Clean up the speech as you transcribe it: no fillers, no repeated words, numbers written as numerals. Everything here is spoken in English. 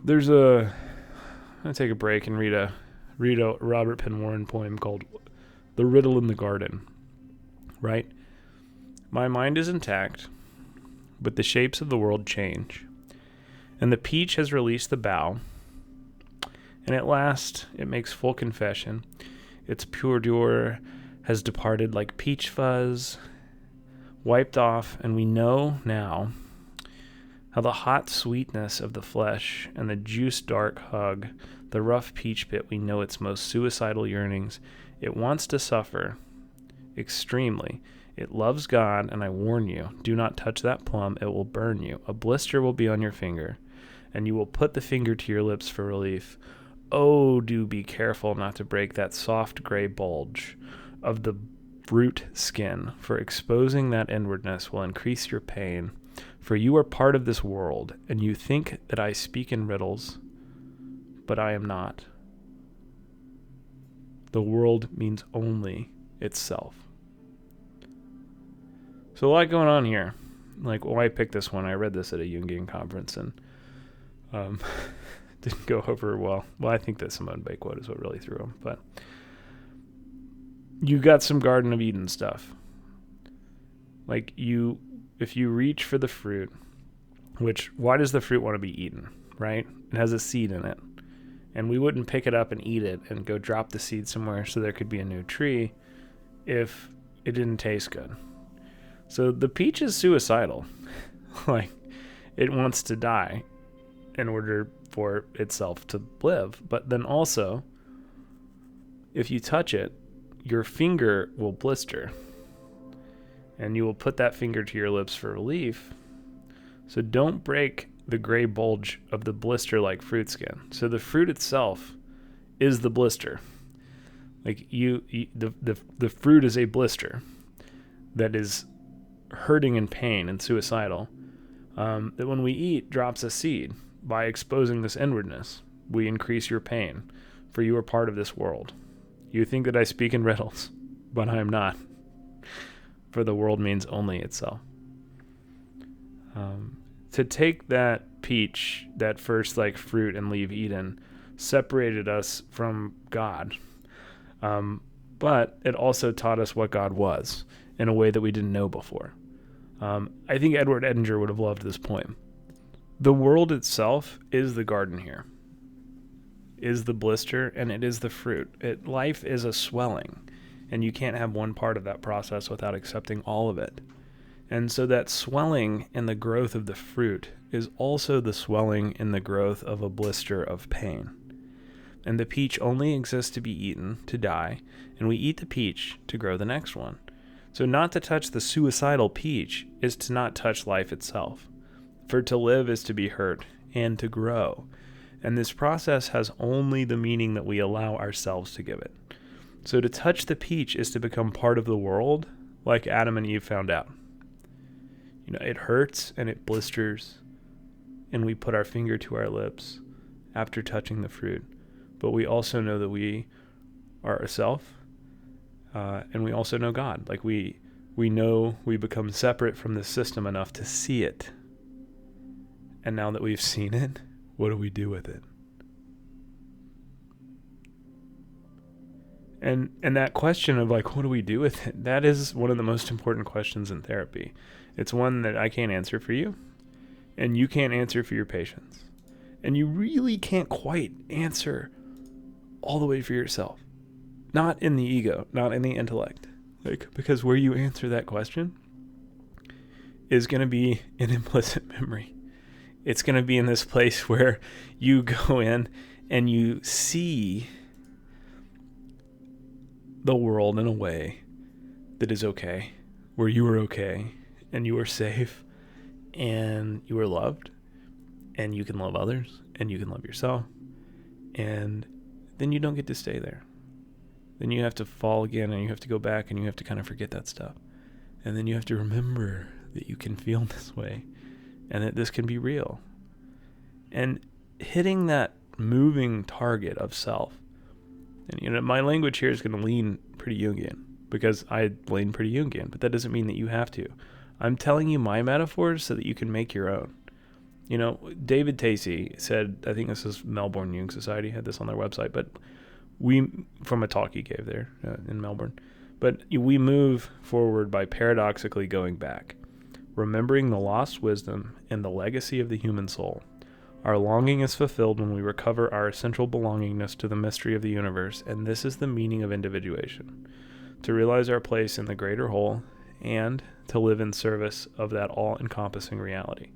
There's a. I'm gonna take a break and read a Robert Penn Warren poem called "The Riddle in the Garden." Right. My mind is intact, but the shapes of the world change, and the peach has released the bough, and at last it makes full confession. Its pure has departed like peach fuzz, wiped off, and we know now how the hot sweetness of the flesh and the juice dark hug, the rough peach pit, we know its most suicidal yearnings. It wants to suffer extremely. It loves God, and I warn you, do not touch that plum, it will burn you. A blister will be on your finger, and you will put the finger to your lips for relief. Oh, do be careful not to break that soft gray bulge of the root skin, for exposing that inwardness will increase your pain. For you are part of this world, and you think that I speak in riddles, but I am not. The world means only itself. So a lot going on here. Like, why I picked this one, I read this at a Jungian conference, and didn't go over well. Well, I think that Simone Weil quote is what really threw him. But you got some Garden of Eden stuff. Like, if you reach for the fruit, which, why does the fruit want to be eaten, right? It has a seed in it. And we wouldn't pick it up and eat it and go drop the seed somewhere so there could be a new tree if it didn't taste good. So the peach is suicidal. Like, it wants to die in order for itself to live. But then also, if you touch it, your finger will blister. And you will put that finger to your lips for relief. So don't break the gray bulge of the blister-like fruit skin. So the fruit itself is the blister. Like the fruit is a blister that is hurting in pain and suicidal. That when we eat drops a seed. By exposing this inwardness, we increase your pain, for you are part of this world. You think that I speak in riddles, but I am not. For the world means only itself. To take that peach, that first like fruit, and leave Eden, separated us from God. But it also taught us what God was in a way that we didn't know before. I think Edward Edinger would have loved this poem. The world itself is the garden here, is the blister, and it is the fruit. Life is a swelling, and you can't have one part of that process without accepting all of it. And so that swelling in the growth of the fruit is also the swelling in the growth of a blister of pain. And the peach only exists to be eaten, to die, and we eat the peach to grow the next one. So not to touch the suicidal peach is to not touch life itself. For to live is to be hurt and to grow. And this process has only the meaning that we allow ourselves to give it. So to touch the peach is to become part of the world, like Adam and Eve found out. It hurts and it blisters, and we put our finger to our lips after touching the fruit. But we also know that we are ourself, and we also know God. Like we know we become separate from the system enough to see it. And now that we've seen it, what do we do with it? And that question of like, what do we do with it? That is one of the most important questions in therapy. It's one that I can't answer for you, and you can't answer for your patients. And you really can't quite answer all the way for yourself. Not in the ego, not in the intellect. Because where you answer that question is going to be an implicit memory. It's going to be in this place where you go in and you see the world in a way that is okay, where you are okay, and you are safe, and you are loved, and you can love others, and you can love yourself, and then you don't get to stay there. Then you have to fall again, and you have to go back, and you have to kind of forget that stuff. And then you have to remember that you can feel this way, and that this can be real. And hitting that moving target of self. And my language here is going to lean pretty Jungian, because I lean pretty Jungian, but that doesn't mean that you have to. I'm telling you my metaphors so that you can make your own. David Tacey said, I think this is Melbourne Jung Society, had this on their website, but from a talk he gave there in Melbourne, but we move forward by paradoxically going back, remembering the lost wisdom and the legacy of the human soul. Our longing is fulfilled when we recover our essential belongingness to the mystery of the universe, and this is the meaning of individuation, to realize our place in the greater whole and to live in service of that all-encompassing reality.